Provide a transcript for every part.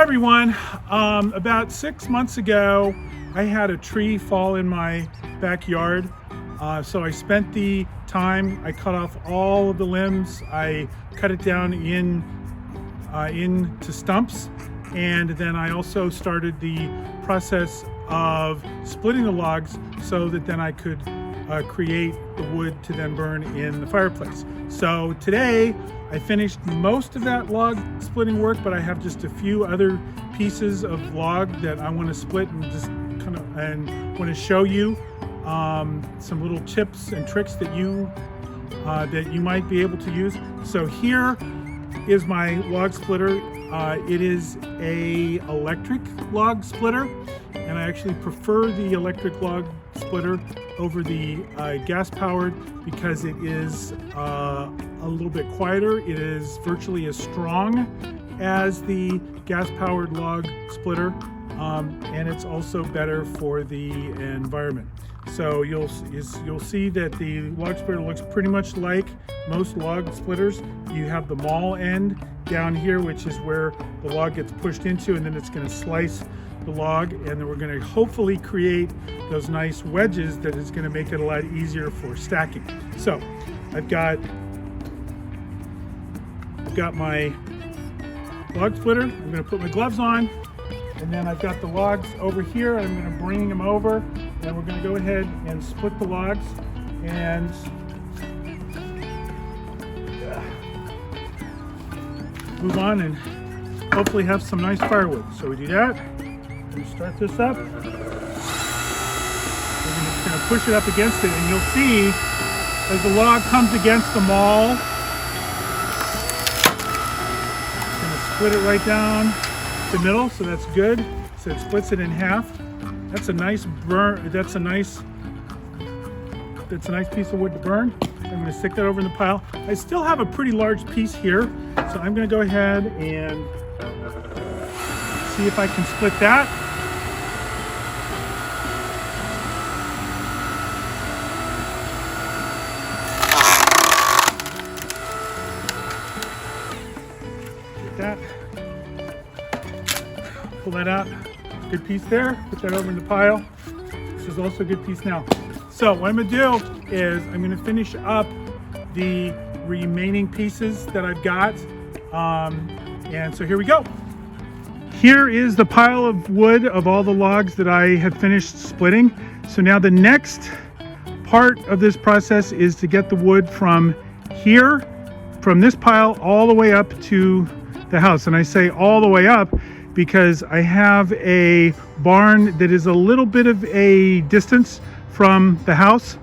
everyone. About 6 months ago, I had a tree fall in my backyard. So I spent the time, I cut off all of the limbs, I cut it down into stumps, and then I also started the process of splitting the logs so that then I could create the wood to then burn in the fireplace. So today I finished most of that log splitting work, but I have just a few other pieces of log that I want to split and just want to show you some little tips and tricks that you might be able to use. So here is my log splitter. It is a electric log splitter, and I actually prefer the electric log splitter over the gas powered because it is a little bit quieter. It is virtually as strong as the gas powered log splitter, and it's also better for the environment. So you'll see that the log splitter looks pretty much like most log splitters. You have the maul end down here, which is where the log gets pushed into, and then it's going to slice the log, and then we're going to hopefully create those nice wedges that is going to make it a lot easier for stacking. So I've got my log splitter. I'm going to put my gloves on, and then I've got the logs over here. I'm going to bring them over, and we're going to go ahead and split the logs and move on and hopefully have some nice firewood. So we do that. We start this up. We're just going to push it up against it, and you'll see as the log comes against the maul, it's going to split it right down the middle, so that's good. So it splits it in half. That's a nice burn. That's a nice piece of wood to burn. I'm going to stick that over in the pile. I still have a pretty large piece here, so I'm going to go ahead and see if I can split that. Get that. Pull that out. Good piece there. Put that over in the pile. This is also a good piece now. So what I'm going to do is I'm going to finish up the remaining pieces that I've got. And so here we go. Here is the pile of wood of all the logs that I have finished splitting. So now the next part of this process is to get the wood from here, from this pile all the way up to the house. And I say all the way up because I have a barn that is a little bit of a distance from the house.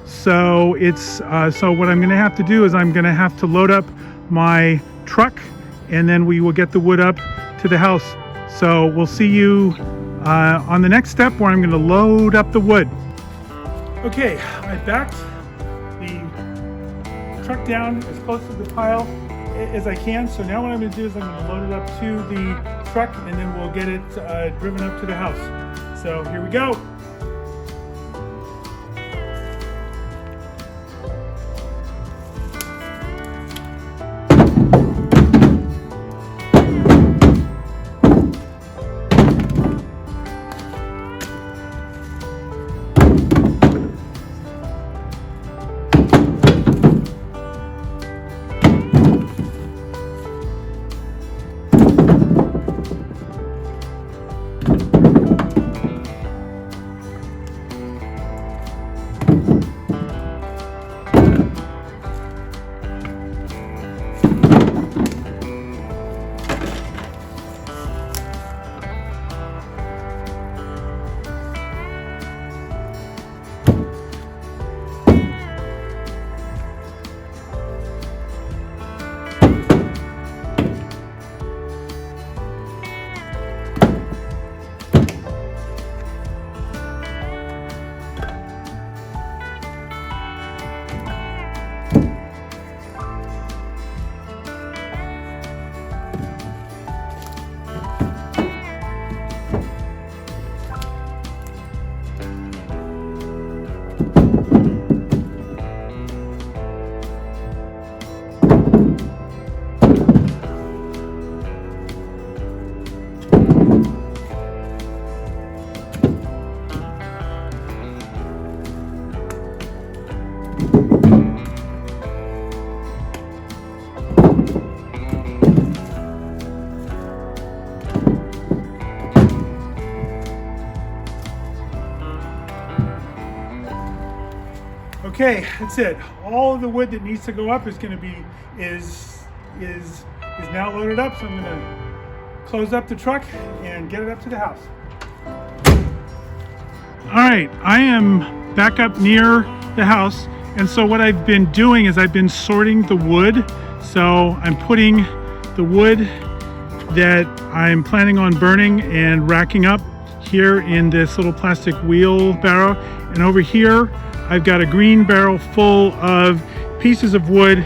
So it's so what I'm going to have to do is I'm going to have to load up my truck, and then we will get the wood up to the house. So we'll see you on the next step where I'm going to load up the wood. Okay, I backed the truck down as close to the pile as I can. So now what I'm going to do is I'm going to load it up to the truck, and then we'll get it driven up to the house. So here we go. Okay, that's it. All of the wood that needs to go up is now loaded up, so I'm going to close up the truck and get it up to the house. All right, I am back up near the house, and so what I've been doing is I've been sorting the wood. So I'm putting the wood that I'm planning on burning and racking up here in this little plastic wheelbarrow, and over here I've got a green barrel full of pieces of wood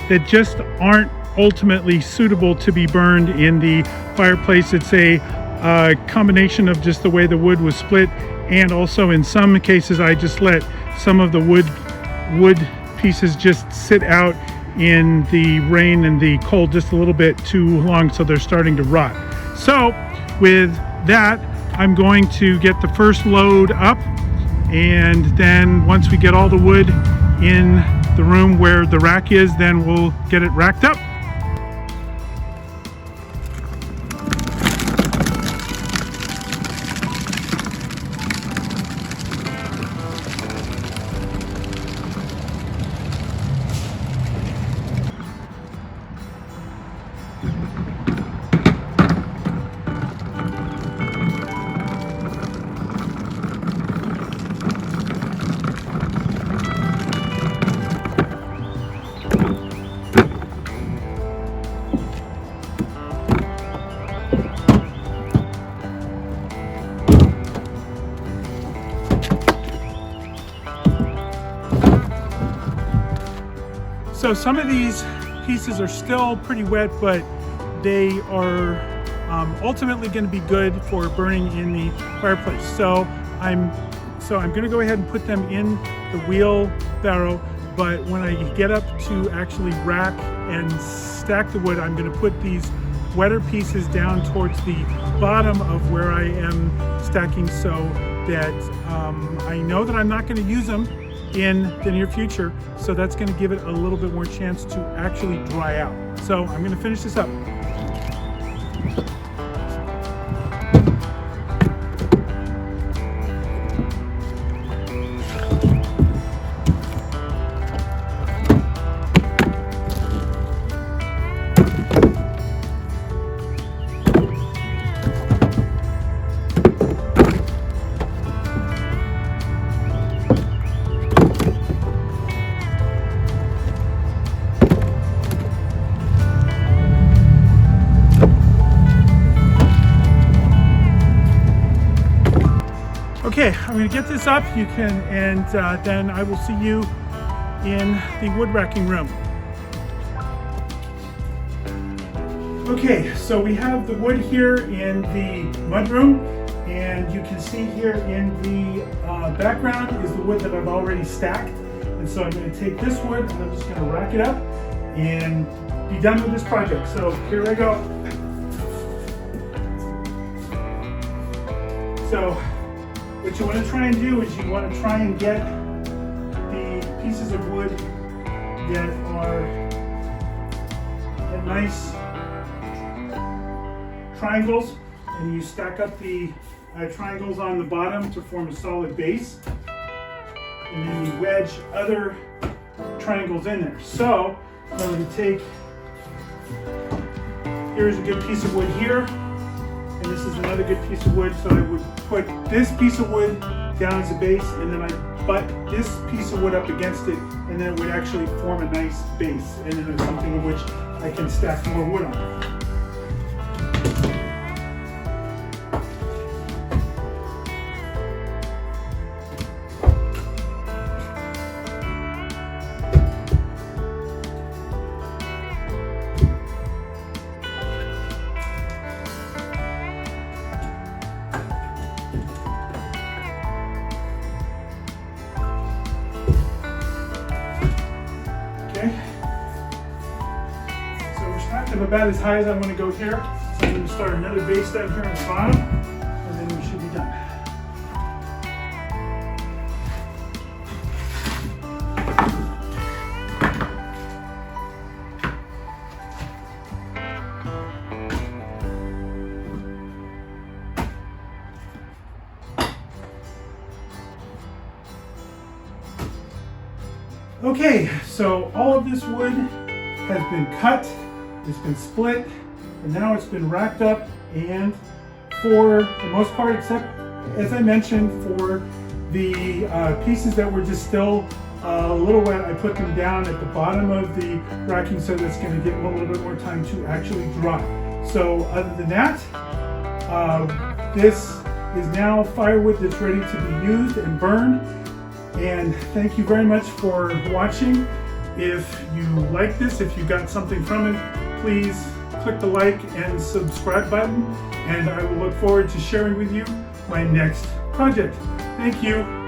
that just aren't ultimately suitable to be burned in the fireplace. It's a combination of just the way the wood was split, and also in some cases I just let some of the wood pieces just sit out in the rain and the cold just a little bit too long, so they're starting to rot. So with that, I'm going to get the first load up, and then once we get all the wood in the room where the rack is, then we'll get it racked up. So some of these pieces are still pretty wet, but they are ultimately going to be good for burning in the fireplace. So I'm going to go ahead and put them in the wheelbarrow, but when I get up to actually rack and stack the wood, I'm going to put these wetter pieces down towards the bottom of where I am stacking, so that I know that I'm not going to use them in the near future, so that's going to give it a little bit more chance to actually dry out. So I'm going to finish this up. Okay, I'm going to get this up. And then I will see you in the wood racking room. Okay, so we have the wood here in the mud room, and you can see here in the background is the wood that I've already stacked. And so I'm going to take this wood and I'm just going to rack it up and be done with this project. So here I go. So what you want to try and do is you want to try and get the pieces of wood that are at nice triangles, and you stack up the triangles on the bottom to form a solid base, and then you wedge other triangles in there. So I'm going to take, here's a good piece of wood here, and this is another good piece of wood, so I would put this piece of wood down as a base, and then I butt this piece of wood up against it, and then it would actually form a nice base, and then it's something of which I can stack more wood on. About as high as I want to go here. So I'm going to start another base down here on the bottom, and then we should be done. Okay, so all of this wood has been cut, it's been split, and now it's been racked up, and for the most part, except as I mentioned, for the pieces that were just still a little wet, I put them down at the bottom of the racking so that's going to get a little bit more time to actually dry. So other than that, this is now firewood that's ready to be used and burned. And thank you very much for watching. If you like this, if you got something from it, please click the like and subscribe button, and I will look forward to sharing with you my next project. Thank you.